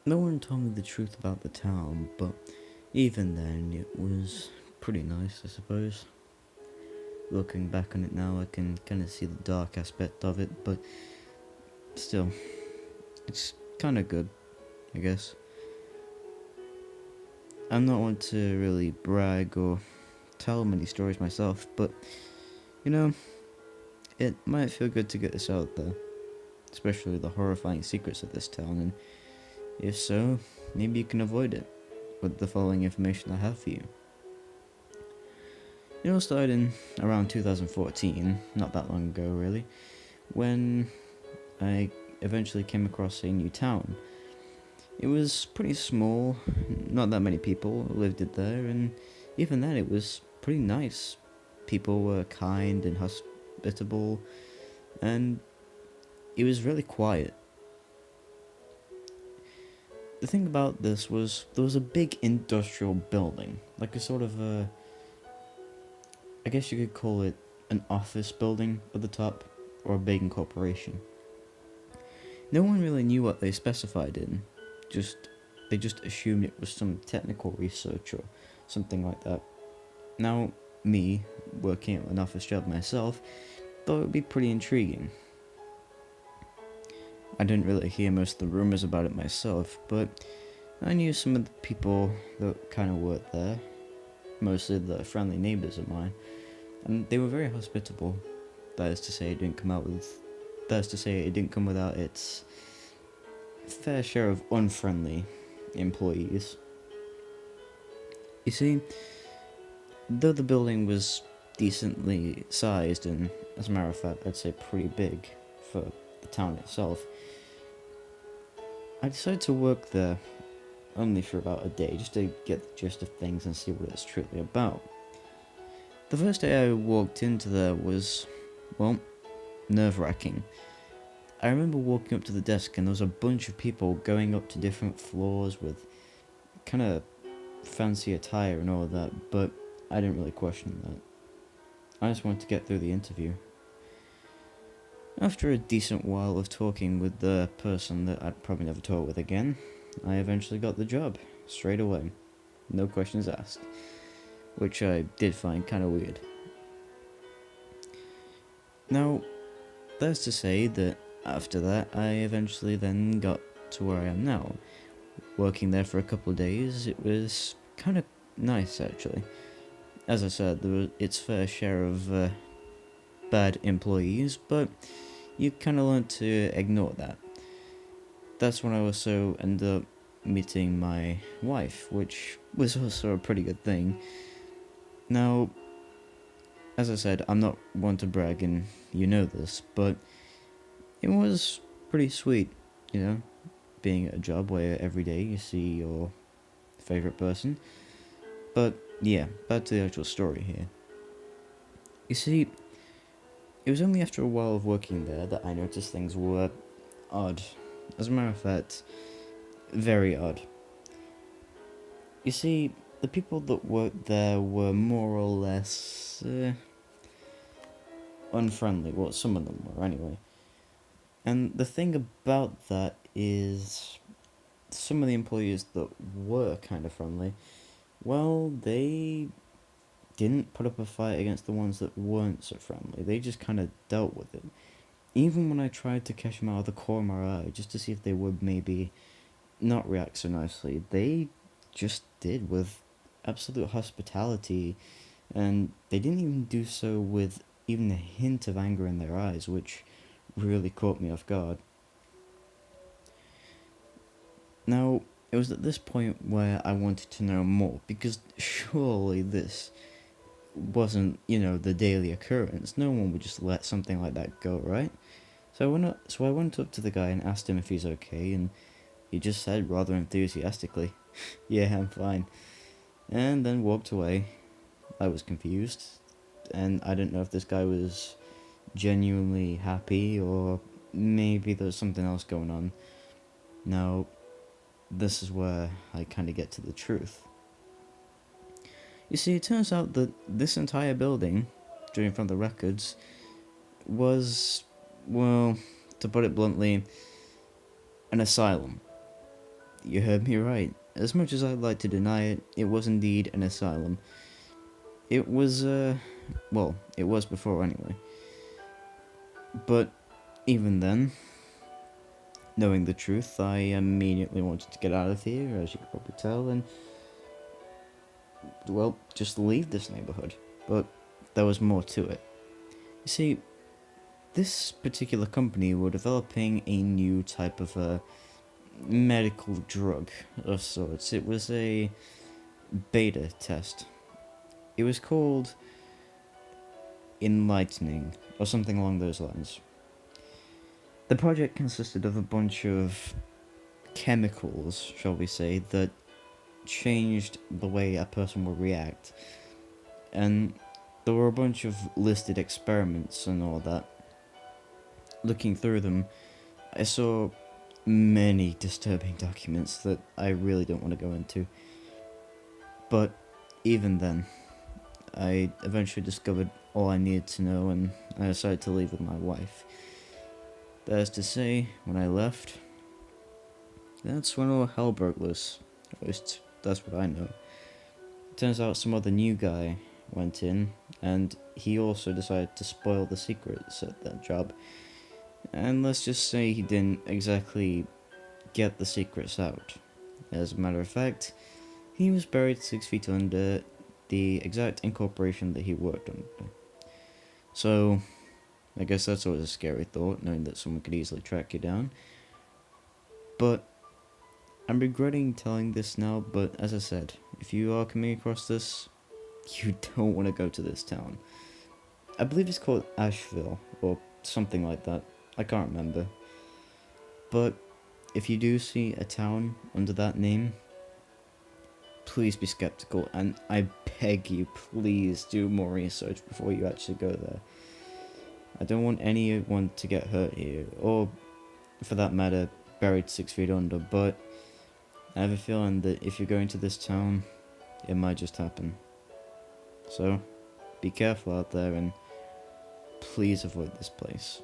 No one told me the truth about the town, but even then, it was pretty nice, I suppose. Looking back on it now, I can kind of see the dark aspect of it, but still, it's kind of good, I guess. I'm not one to really brag or tell many stories myself, but you know, it might feel good to get this out there, especially the horrifying secrets of this town, and if so, maybe you can avoid it with the following information I have for you. It all started in around 2014, not that long ago really, when I eventually came across a new town. It was pretty small, not that many people lived it there, and even then it was pretty nice. People were kind and hospitable, and it was really quiet. The thing about this was there was a big industrial building, like a sort of a, I guess you could call it an office building at the top, or a big corporation. No one really knew what they specified in, just they just assumed it was some technical research or something like that. Now, me, working at an office job myself, thought it would be pretty intriguing. I didn't really hear most of the rumours about it myself, but I knew some of the people that kind of worked there, mostly the friendly neighbours of mine, and they were very hospitable. That is to say, it didn't come without its fair share of unfriendly employees. You see, though the building was decently sized and, as a matter of fact, I'd say pretty big for the town itself, I decided to work there only for about a day just to get the gist of things and see what it's truly about. The first day I walked into there was, well, nerve-wracking. I remember walking up to the desk and there was a bunch of people going up to different floors with kind of fancy attire and all of that, but I didn't really question that. I just wanted to get through the interview. After a decent while of talking with the person that I'd probably never talk with again, I eventually got the job, straight away. No questions asked, which I did find kind of weird. Now, that's to say that after that, I eventually then got to where I am now. Working there for a couple of days, it was kind of nice actually. As I said, there was its fair share of bad employees, but you kind of learn to ignore that. That's when I also ended up meeting my wife, which was also a pretty good thing. Now, as I said, I'm not one to brag, and you know this, but it was pretty sweet, being at a job where every day you see your favourite person. But yeah, back to the actual story here. You see, it was only after a while of working there that I noticed things were odd. As a matter of fact, very odd. You see, the people that worked there were more or less unfriendly. Well, some of them were anyway. And the thing about that is, some of the employees that were kind of friendly, well, they didn't put up a fight against the ones that weren't so friendly. They just kind of dealt with it. Even when I tried to catch them out of the corner of my eye, just to see if they would maybe not react so nicely, they just did with absolute hospitality, and they didn't even do so with even a hint of anger in their eyes, which really caught me off guard. Now, it was at this point where I wanted to know more, because surely this wasn't, the daily occurrence. No one would just let something like that go, right? So I went up to the guy and asked him if he's okay, and he just said rather enthusiastically, "Yeah, I'm fine," and then walked away. I was confused, and I didn't know if this guy was genuinely happy or maybe there's something else going on. Now, this is where I kind of get to the truth. You see, it turns out that this entire building, judging from the records, was, well, to put it bluntly, an asylum. You heard me right. As much as I'd like to deny it, it was indeed an asylum. It was, well, it was before anyway. But even then, knowing the truth, I immediately wanted to get out of here, as you can probably tell, and, well, just leave this neighborhood. But there was more to it. You see, this particular company were developing a new type of a medical drug of sorts. It was a beta test. It was called Enlightening, or something along those lines. The project consisted of a bunch of chemicals, shall we say, that changed the way a person would react. And there were a bunch of listed experiments and all that. Looking through them, I saw many disturbing documents that I really don't want to go into. But even then, I eventually discovered all I needed to know, and I decided to leave with my wife. That is to say, when I left, that's when all hell broke loose. At least, that's what I know. Turns out some other new guy went in, and he also decided to spoil the secrets at that job. And let's just say he didn't exactly get the secrets out. As a matter of fact, he was buried 6 feet under the exact incorporation that he worked under. So, I guess that's always a scary thought, knowing that someone could easily track you down. But I'm regretting telling this now, but as I said, if you are coming across this, you don't want to go to this town. I believe it's called Asheville, or something like that. I can't remember. But if you do see a town under that name, please be skeptical, and I beg you, please do more research before you actually go there. I don't want anyone to get hurt here, or, for that matter, buried 6 feet under, but I have a feeling that if you're going to this town, it might just happen. So, be careful out there, and please avoid this place.